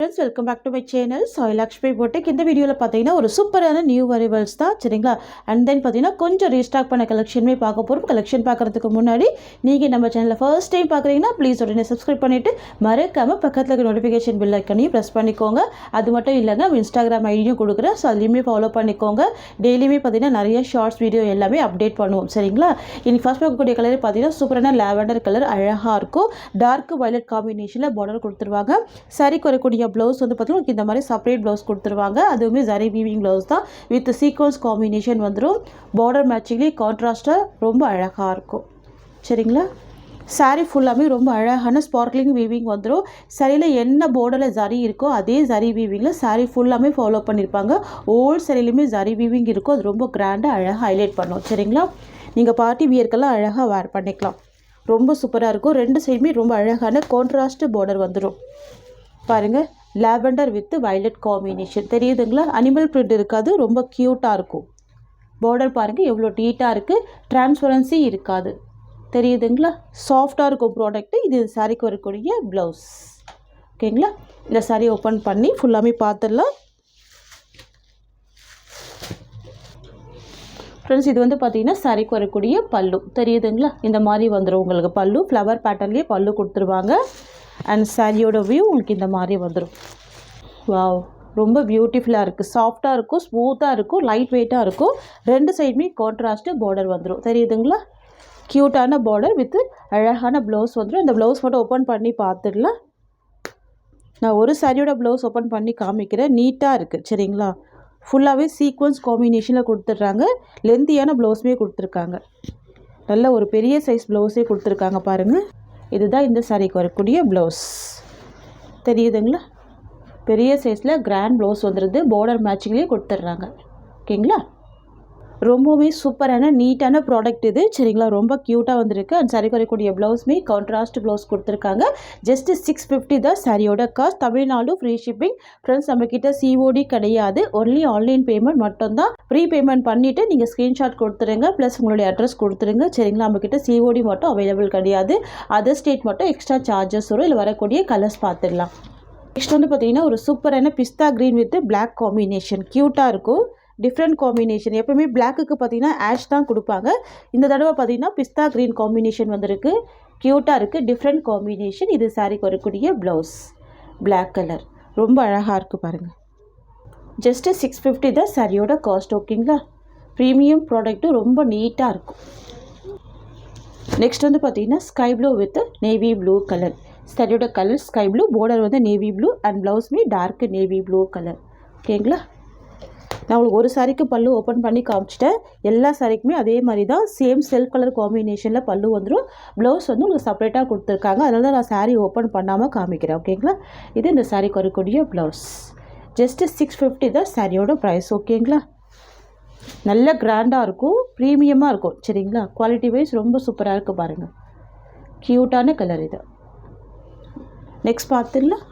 Friends, welcome back to my channel Soy Lakshmi Boutique. இந்த வீடியோவில் பார்த்தீங்கன்னா ஒரு சூப்பரான நியூ அரைவல்ஸ் தான் சரிங்களா. அண்ட் தென் பார்த்தீங்கன்னா கொஞ்சம் ரீஸ்டாக் பண்ண கலெக்ஷனுமே பார்க்க போகிறோம். கலெக்ஷன் பார்க்குறதுக்கு முன்னாடி நீங்கள் நம்ம சேனலில் ஃபர்ஸ்ட் டைம் பார்க்குறீங்கன்னா ப்ளீஸ் உடனே சப்ஸ்கிரைப் பண்ணிவிட்டு மறக்காமல் பக்கத்தில் இருக்க நோட்டிஃபிகேஷன் பெல் ஐக்கனையும் ப்ரெஸ் பண்ணிக்கோங்க. அது மட்டும் இல்லைங்க இன்ஸ்டாகிராம் ஐடியும் கொடுக்குறேன், ஸோ அதுலேயுமே ஃபாலோ பண்ணிக்கோங்க. டெய்லியுமே பார்த்தீங்கன்னா நிறைய ஷார்ட்ஸ் வீடியோ எல்லாமே அப்டேட் பண்ணுவோம் சரிங்களா. இன்னைக்கு ஃபர்ஸ்ட் பார்க்கக்கூடிய கலர் பார்த்தீங்கன்னா சூப்பரான லாவெண்டர் கலர் அழகாக இருக்கும். டார்க் வயலட் காம்பினேஷனில் பார்டர் கொடுத்துருவாங்க. சாரிக்கு வரக்கூடிய ப்ளவுஸ் வந்து பார்த்தீங்கன்னா இந்த மாதிரி செப்பரேட் ப்ளவுஸ் கொடுத்துருவாங்க. அதுவுமே ஜரி வீவிங் ப்ளவுஸ் தான் வித் சீக்வன்ஸ் காம்பினேஷன் வந்துடும். பார்டர் மேட்சிங்லேயே கான்ட்ராஸ்ட்டாக ரொம்ப அழகாக இருக்கும் சரிங்களா. சாரீ ஃபுல்லாமே ரொம்ப அழகான ஸ்பார்க்லிங் வீவிங் வந்துடும். சரியில் என்ன பார்டரில் ஜரி இருக்கோ அதே ஜரி வீவிங்கில் சாரீ ஃபுல்லாமே ஃபாலோ பண்ணியிருப்பாங்க. ஓல்டு சரியிலுமே ஜரி வீவிங் இருக்கும். அது ரொம்ப கிராண்டாக அழகாக ஹைலைட் பண்ணும் சரிங்களா. நீங்கள் பார்ட்டி வியர்க்கெல்லாம் அழகாக வேர் பண்ணிக்கலாம். ரொம்ப சூப்பராக இருக்கும். ரெண்டு சைடுமே ரொம்ப அழகான கான்ட்ராஸ்ட் பார்டர் வந்துடும். பாருங்கள், லாவெண்டர் வித் வயலட் காம்பினேஷன் தெரியுதுங்களா. அனிமல் பிரிண்ட் இருக்காது, ரொம்ப க்யூட்டாக இருக்கும். பார்டர் பாருங்கள் எவ்வளோ நீட்டாக இருக்குது. டிரான்ஸ்பரன்சி இருக்காது தெரியுதுங்களா. சாஃப்டாக இருக்கும் ப்ராடக்ட்டு. இது சாரிக்கு வரக்கூடிய ப்ளவுஸ் ஓகேங்களா. இந்த சாரி ஓப்பன் பண்ணி ஃபுல்லாமே பார்த்துடலாம் ஃப்ரெண்ட்ஸ். இது வந்து பார்த்தீங்கன்னா சாரிக்கு வரக்கூடிய பல்லு தெரியுதுங்களா. இந்த மாதிரி வந்துடும் உங்களுக்கு பல்லு. ஃப்ளவர் பேட்டர்ன்லேயே பல்லு கொடுத்துருவாங்க. அண்ட் சாரியோட வியூ உங்களுக்கு இந்த மாதிரி வந்துடும். வாவ், ரொம்ப பியூட்டிஃபுல்லாக இருக்குது. சாஃப்டாக இருக்கும், ஸ்மூத்தாக இருக்கும், லைட் வெயிட்டாக இருக்கும். ரெண்டு சைடுமே கான்ட்ராஸ்ட்டு பார்டர் வந்துடும் தெரியுதுங்களா. க்யூட்டான பார்டர் வித் அழகான ப்ளவுஸ் வந்துடும். இந்த ப்ளவுஸ் மட்டும் ஓப்பன் பண்ணி பார்த்துடலாம். நான் ஒரு சாரியோட ப்ளவுஸ் ஓப்பன் பண்ணி காமிக்கிறேன். நீட்டாக இருக்குது சரிங்களா. ஃபுல்லாகவே சீக்வன்ஸ் காம்பினேஷனில் கொடுத்துட்றாங்க. லென்த்தியான ப்ளவுஸுமே கொடுத்துருக்காங்க. நல்ல ஒரு பெரிய சைஸ் ப்ளவுஸே கொடுத்துருக்காங்க பாருங்கள். இதுதான் இந்த சாரிக்கு வரக்கூடிய ப்ளவுஸ் தெரியுதுங்களா. பெரிய சைஸில் கிராண்ட் ப்ளவுஸ் வந்துடுது. பார்டர் மேட்சிங்லேயே கொடுத்துட்றாங்க ஓகேங்களா. ரொம்பவே சூப்பரான நீட்டான ப்ராடக்ட் இது சரிங்களா. ரொம்ப க்யூட்டாக வந்திருக்கு. அண்ட் சாரிக்கு வரக்கூடிய ப்ளவுஸுமே கான்ட்ராஸ்ட் ப்ளவுஸ் கொடுத்துருக்காங்க. ஜஸ்ட்டு 650 தான் சாரியோட cost. Tamil Nadu free shipping. Friends, நம்மக்கிட்ட சிஓடி கிடையாது, ஒன்லி ஆன்லைன் பேமெண்ட் மட்டும்தான். ப்ரீ பேமெண்ட் பண்ணிவிட்டு நீங்கள் ஸ்க்ரீன்ஷாட் கொடுத்துருங்க, ப்ளஸ் உங்களுடைய அட்ரஸ் கொடுத்துருங்க சரிங்களா. நம்மக்கிட்ட சிஓடி மட்டும் அவைலபிள் கிடையாது. அதர் ஸ்டேட் மட்டும் எக்ஸ்ட்ரா சார்ஜஸ் வரும். இதில் வரக்கூடிய கலர்ஸ் பார்த்துடலாம். நெக்ஸ்ட் வந்து பார்த்தீங்கன்னா ஒரு சூப்பரான பிஸ்தா க்ரீன் வித் பிளாக் காம்பினேஷன் க்யூட்டாக இருக்கும். Different combination. எப்போவுமே பிளாக்குக்கு பார்த்தீங்கன்னா ஆஷ் தான் கொடுப்பாங்க. இந்த தடவை பார்த்தீங்கன்னா பிஸ்தா க்ரீன் காம்பினேஷன் வந்திருக்கு. க்யூட்டாக இருக்குது, டிஃப்ரெண்ட் காம்பினேஷன். இது சாரிக்கு வரக்கூடிய ப்ளவுஸ் பிளாக் கலர். ரொம்ப அழகாக இருக்குது பாருங்கள். ஜஸ்ட்டு 650 தான் சாரியோட காஸ்ட் ஓகேங்களா. ப்ரீமியம் ப்ராடக்ட்டும் ரொம்ப நீட்டாக இருக்கும். நெக்ஸ்ட் வந்து பார்த்தீங்கன்னா sky blue with navy blue colour. சாரியோட கலர் ஸ்கை ப்ளூ, பார்டர் வந்து நேவி ப்ளூ அண்ட் ப்ளவுஸ்மே டார்க் நேவி ப்ளூ கலர் ஓகேங்களா. நான் உங்களுக்கு ஒரு சாரிக்கு பல்லு ஓப்பன் பண்ணி காமிச்சிட்டேன். எல்லா சாரிக்குமே அதே மாதிரி தான் சேம் செல்ஃப் கலர் காம்பினேஷனில் பல்லு வந்துடும். ப்ளவுஸ் வந்து உங்களுக்கு செப்பரேட்டாக கொடுத்துருக்காங்க. அதனால தான் நான் சாரீ ஓப்பன் பண்ணாமல் காமிக்கிறேன் ஓகேங்களா. இது இந்த சாரிக்கு வரக்கூடிய ப்ளவுஸ். ஜஸ்ட்டு 650 தான் சாரியோட ப்ரைஸ் ஓகேங்களா. நல்ல கிராண்டாக இருக்கும், ப்ரீமியமாக இருக்கும் சரிங்களா. குவாலிட்டி வைஸ் ரொம்ப சூப்பராக இருக்குது பாருங்கள். க்யூட்டான கலர் இது. நெக்ஸ்ட் பார்த்துடலாம்.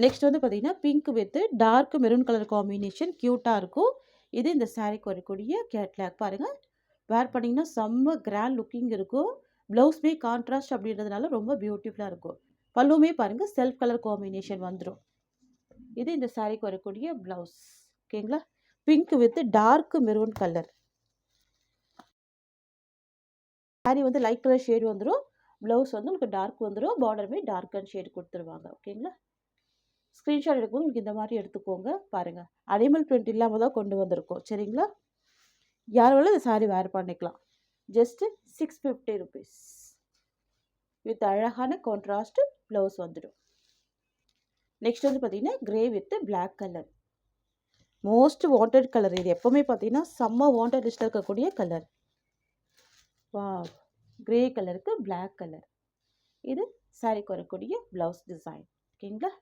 நெக்ஸ்ட் வந்து பார்த்தீங்கன்னா pink with dark maroon colour combination க்யூட்டாக இருக்கும். இது இந்த சாரிக்கு வரக்கூடிய கேட்லாக் பாருங்கள். வேர் பண்ணிங்கன்னா செம்ம கிராண்ட் லுக்கிங் இருக்கும். ப்ளவுஸ்மே கான்ட்ராஸ்ட் அப்படின்றதுனால ரொம்ப பியூட்டிஃபுல்லாக இருக்கும். பல்லுமே பாருங்கள் செல்ஃப் கலர் காம்பினேஷன் வந்துடும். இது இந்த சாரிக்கு வரக்கூடிய ப்ளவுஸ் ஓகேங்களா. Pink with dark maroon colour. Sari வந்து லைட் கலர் ஷேடு வந்துடும். ப்ளவுஸ் வந்து உங்களுக்கு டார்க் வந்துடும். பார்டருமே டார்க் அண்ட் ஷேடு கொடுத்துருவாங்க ஓகேங்களா. ஸ்க்ரீன்ஷாட் எடுக்கும்போது உங்களுக்கு இந்த மாதிரி எடுத்துக்கோங்க பாருங்கள். அனிமல் பிரிண்ட் இல்லாமல் தான் கொண்டு வந்திருக்கோம் சரிங்களா. யார் வேணாலும் இந்த சாரி வேர் பண்ணிக்கலாம். ஜஸ்ட்டு 650 ருபீஸ் வித் அழகான கான்ட்ராஸ்ட் ப்ளவுஸ் வந்துடும். நெக்ஸ்ட் வந்து பார்த்தீங்கன்னா grey with black colour. Most wanted colour இது. எப்போவுமே பார்த்தீங்கன்னா செம்ம வாண்டட் லிஸ்ட்டில் இருக்கக்கூடிய கலர். வா, கிரே கலருக்கு பிளாக் கலர். இது சாரிக்கு வரக்கூடிய ப்ளவுஸ் டிசைன் ஓகேங்களா.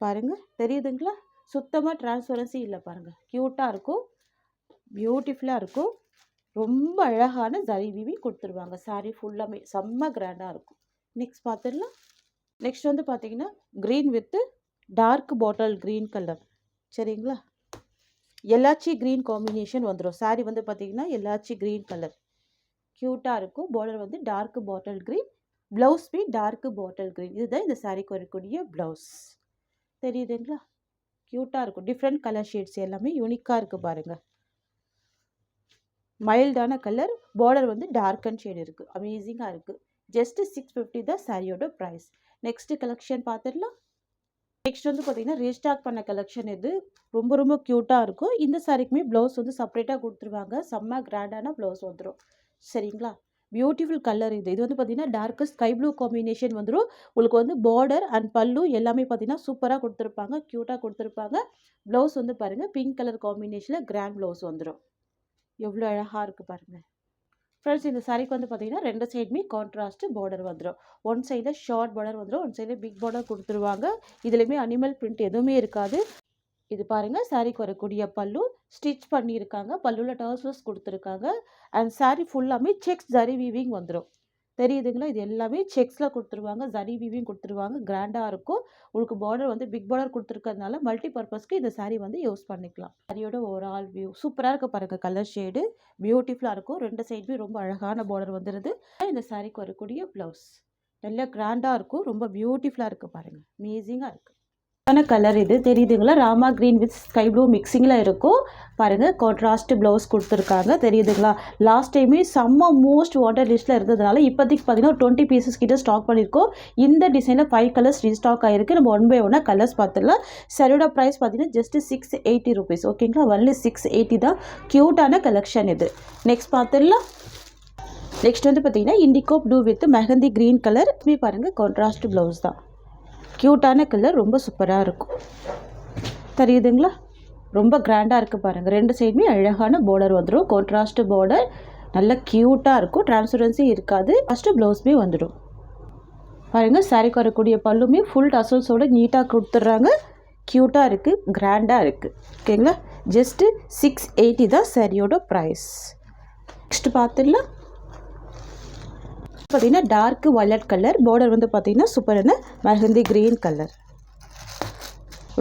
பாருங்கள் தெரியுதுங்களா. சுத்தமாக டிரான்ஸ்பரன்சி இல்லை பாருங்கள். க்யூட்டாக இருக்கும், பியூட்டிஃபுல்லாக இருக்கும். ரொம்ப அழகான ஜரி வீவிங் கொடுத்துருவாங்க. சாரீ ஃபுல்லாமே செம்ம கிராண்டாக இருக்கும். நெக்ஸ்ட் பார்த்துடலாம். நெக்ஸ்ட் வந்து பார்த்தீங்கன்னா green with dark bottle green colour சரிங்களா. எல்லாச்சி க்ரீன் காம்பினேஷன் வந்துடும். சாரீ வந்து பார்த்தீங்கன்னா எல்லாச்சி க்ரீன் கலர் க்யூட்டாக இருக்கும். பார்டர் வந்து டார்க் பாட்டில் க்ரீன், ப்ளவுஸ் பி டார்க்கு பாட்டில் க்ரீன். இதுதான் இந்த சாரீக்கு வரக்கூடிய ப்ளவுஸ். தெரியுதுங்களா? க்யூட்டாக இருக்கும். டிஃப்ரெண்ட் கலர் ஷேட்ஸ் எல்லாமே யூனிக்காக இருக்குது பாருங்கள். மைல்டான கலர், பார்டர் வந்து டார்க் அண்ட் ஷேட் இருக்குது. அமேசிங்காக இருக்குது. ஜஸ்ட் 650 தான் சாரியோட ப்ரைஸ். நெக்ஸ்ட்டு கலெக்ஷன் பார்த்துடலாம். நெக்ஸ்ட் வந்து பார்த்தீங்கன்னா ரீஸ்டாக் பண்ண கலெக்ஷன். இது ரொம்ப ரொம்ப க்யூட்டாக இருக்கும். இந்த சாரிக்குமே ப்ளவுஸ் வந்து செப்பரேட்டாக கொடுத்துருவாங்க. செம்ம கிராண்டான ப்ளவுஸ் வந்துடும். சரிங்களா? பியூட்டிஃபுல் கலர் இது. இது வந்து பார்த்தீங்கன்னா டார்க்கஸ்ட் ஸ்கை ப்ளூ காம்பினேஷன் வந்துடும். உங்களுக்கு வந்து பார்டர் அண்ட் பல்லு எல்லாமே பார்த்தீங்கன்னா சூப்பராக கொடுத்துருப்பாங்க. க்யூட்டாக கொடுத்துருப்பாங்க. ப்ளவுஸ் வந்து பாருங்கள் பிங்க் கலர் காம்பினேஷனில் கிராண்ட் ப்ளவுஸ் வந்துடும். எவ்வளோ அழகாக இருக்குது பாருங்கள் ஃப்ரெண்ட்ஸ். இந்த சாரிக்கு வந்து பார்த்தீங்கன்னா 2 சைடுமே கான்ட்ராஸ்ட்டு பார்டர் வந்துடும். ஒன் சைடில் ஷார்ட் பார்டர் வந்துடும், ஒன் சைடில் பிக் பார்டர் கொடுத்துருவாங்க. இதுலேயுமே அனிமல் பிரிண்ட் எதுவுமே இருக்காது. இது பாருங்கள் சாரிக்கு வரக்கூடிய பல்லு ஸ்டிச் பண்ணியிருக்காங்க. பல்லுவில் டர்சல்ஸ் கொடுத்துருக்காங்க. அண்ட் சாரி ஃபுல்லாமே செக்ஸ் ஜரி வீவிங் வந்துடும். தெரியுதுங்களா? இது எல்லாமே செக்ஸில் கொடுத்துருவாங்க. ஜரி வீவிங் கொடுத்துருவாங்க. கிராண்டாக இருக்கும். உங்களுக்கு பார்டர் வந்து பிக் பார்டர் கொடுத்துருக்கிறதுனால மல்டி பர்பஸ்க்கு இந்த சாரீ வந்து யூஸ் பண்ணிக்கலாம். சாரியோட ஓவரால் வியூ சூப்பராக இருக்க பாருங்கள். கலர் ஷேடு பியூட்டிஃபுல்லாக இருக்கும். 2 சைடுமே ரொம்ப அழகான பார்டர் வந்துடுது. இந்த சாரிக்கு வரக்கூடிய ப்ளவுஸ் நல்ல கிராண்டாக இருக்கும். ரொம்ப பியூட்டிஃபுல்லாக இருக்குது பாருங்கள். அமேசிங்காக இருக்குது. கலர் இது தெரியுதுங்களா? Rama green with sky blue மிக்சிங்கில் இருக்கும் பாருங்கள். கான்ட்ராஸ்ட் ப்ளவுஸ் கொடுத்துருக்காங்க. தெரியுதுங்களா? லாஸ்ட் டைமே செம்ம மோஸ்ட் வாண்டட் லிஸ்ட்டில் இருந்ததுனால இப்போதைக்கு பார்த்தீங்கன்னா 20 பீசஸ் கிட்ட ஸ்டாக் பண்ணியிருக்கோம். இந்த டிசைனில் 5 கலர்ஸ் ரீஸ்டாக் ஆகிருக்கு. நம்ம 1 by 1 கலர்ஸ் பார்த்துடலாம். சரியோட ப்ரைஸ் பார்த்தீங்கன்னா ஜஸ்ட் 680 rupees. ஓகேங்களா? ஒன்லி 680 தான். க்யூட்டான கலெக்ஷன் இது. நெக்ஸ்ட் பார்த்துடலாம். நெக்ஸ்ட் வந்து பார்த்தீங்கன்னா indigo blue with mehndi green colour. பாருங்கள் கான்ட்ராஸ்ட் ப்ளவுஸ் தான். க்யூட்டான கலர் ரொம்ப சூப்பராக இருக்கும். தெரியுதுங்களா? ரொம்ப கிராண்டாக இருக்குது பாருங்கள். 2 சைடுமே அழகான பார்டர் வந்துடும். கான்ட்ராஸ்ட் பார்டர் நல்லா க்யூட்டாக இருக்கும். டிரான்ஸ்பரன்சி இருக்காது. ஃபஸ்ட்டு ப்ளவுஸ்மே வந்துடும் பாருங்கள். சாரிக்கு வரக்கூடிய பல்லுமே ஃபுல் டசல்ஸோடு நீட்டாக கொடுத்துட்றாங்க. க்யூட்டாக இருக்குது. கிராண்டாக இருக்குது. ஓகேங்களா? ஜஸ்ட்டு 680 தான் சாரியோட ப்ரைஸ். நெக்ஸ்ட் பார்த்துடலாம். பார்த்தீங்கன்னா டார்க் வயலட் கலர். பார்டர் வந்து பார்த்தீங்கன்னா சூப்பரான மெஹந்தி க்ரீன் கலர்.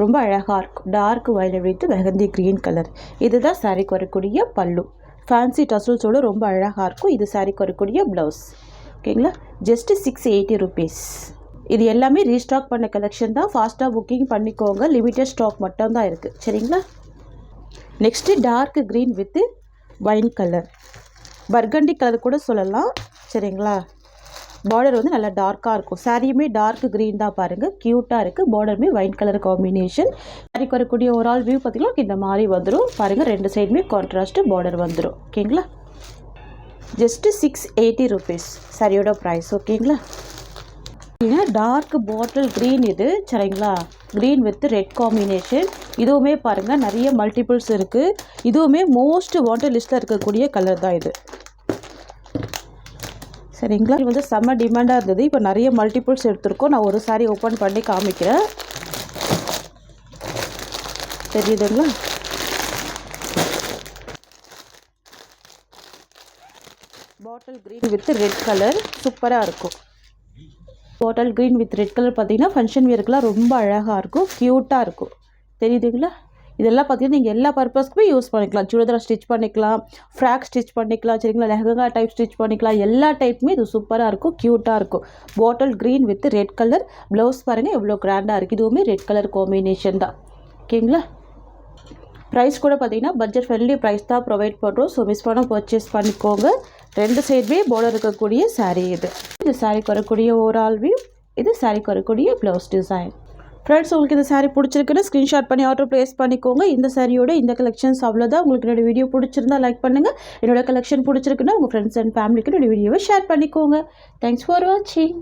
ரொம்ப அழகாக இருக்கும். Dark violet with mehndi green colour. இதுதான் சாரிக்கு வரக்கூடிய பல்லு. ஃபேன்சி டசல்ஸோடு ரொம்ப அழகாக இருக்கும். இது சாரிக்கு வரக்கூடிய ப்ளவுஸ். ஓகேங்களா? Just 680 rupees. இது எல்லாமே ரீஸ்டாக் பண்ண கலெக்ஷன் தான். ஃபாஸ்ட்டாக புக்கிங் பண்ணிக்கோங்க. லிமிட்டட் ஸ்டாக் மட்டும் தான் இருக்குது. சரிங்களா? Next dark green with wine colour. Burgundy colour கூட சொல்லலாம். சரிங்களா? பார்டர் வந்து நல்லா டார்க்காக இருக்கும். சாரியுமே டார்க் க்ரீன் தான் பாருங்கள். க்யூட்டாக இருக்குது. பார்டருமே ஒயிட் கலர் காம்பினேஷன். சாரிக்கு வரக்கூடிய ஒரு ஆல் வியூ பார்த்திங்கன்னா இந்த மாதிரி வந்துடும் பாருங்கள். 2 சைடுமே கான்ட்ராஸ்ட்டு பார்டர் வந்துடும். ஓகேங்களா? ஜஸ்ட்டு 680 rupees சாரியோட ப்ரைஸ். ஓகேங்களா? டார்க் பாட்டில் க்ரீன் இது. சரிங்களா? Green with red combination. இதுவுமே பாருங்கள் நிறைய மல்டிபிள்ஸ் இருக்குது. இதுவுமே மோஸ்ட் வாண்டட் லிஸ்ட்டில் இருக்கக்கூடிய கலர் தான் இது. சரிங்களா? இது வந்து செம்ம டிமாண்டாக இருந்தது. இப்போ நிறைய மல்டிபிள்ஸ் எடுத்திருக்கோம். நான் ஒரு சாரி ஓப்பன் பண்ணி காமிக்கிறேன். தெரியுதுங்களா? Bottle green with red colour சூப்பராக இருக்கும். Bottle green with red colour பார்த்தீங்கன்னா ஃபங்க்ஷன் வியருக்குலாம் ரொம்ப அழகாக இருக்கும். க்யூட்டாக இருக்கும். தெரியுதுங்களா? இதெல்லாம் பார்த்தீங்கன்னா நீங்கள் எல்லா பர்பஸ்க்குமே யூஸ் பண்ணிக்கலாம். சுடிதார் ஸ்டிச் பண்ணிக்கலாம், ஃப்ராக் ஸ்டிச் பண்ணிக்கலாம். சரிங்களா? லெஹங்கா டைப் ஸ்டிச் பண்ணிக்கலாம். எல்லா டைப்புமே இது சூப்பராக இருக்கும். க்யூட்டாக இருக்கும். Bottle green with red colour. Blouse பாருங்கள் எவ்வளோ கிராண்டாக இருக்குது. இதுவுமே ரெட் கலர் காம்பினேஷன் தான். ஓகேங்களா? ப்ரைஸ் கூட பார்த்தீங்கன்னா பட்ஜெட் ஃப்ரெண்ட்லி ப்ரைஸ் தான் ப்ரொவைட் பண்ணுறோம். ஸோ மிஸ் பண்ண பர்ச்சேஸ் பண்ணிக்கோங்க. 2 சைடுமே பார்டர் இருக்கக்கூடிய சாரீ இது. இது சாரிக்கு வரக்கூடிய ஓவரால் வியூ. இது சாரிக்கு வரக்கூடிய ப்ளவுஸ் டிசைன். ஃப்ரெண்ட்ஸ், உங்களுக்கு இந்த சாரீ பிடிச்சிருக்குன்னு ஸ்க்ரீன்ஷாட் பண்ணி ஆர்டர் ப்ளேஸ் பண்ணிக்கோங்க. இந்த சாரியோட இந்த கலெக்ஷன்ஸ் அவ்வளோதான். உங்களுக்கு என்னோடய வீடியோ பிடிச்சிருந்தா லைக் பண்ணுங்கள். என்னோடய கலெக்ஷன் பிடிச்சிருக்குன்னா உங்கள் ஃப்ரெண்ட்ஸ் அண்ட் ஃபேமிலிக்கு என்னோடய வீடியோவை ஷேர் பண்ணிக்கோங்க. தேங்க்ஸ் ஃபார் வாட்சிங்.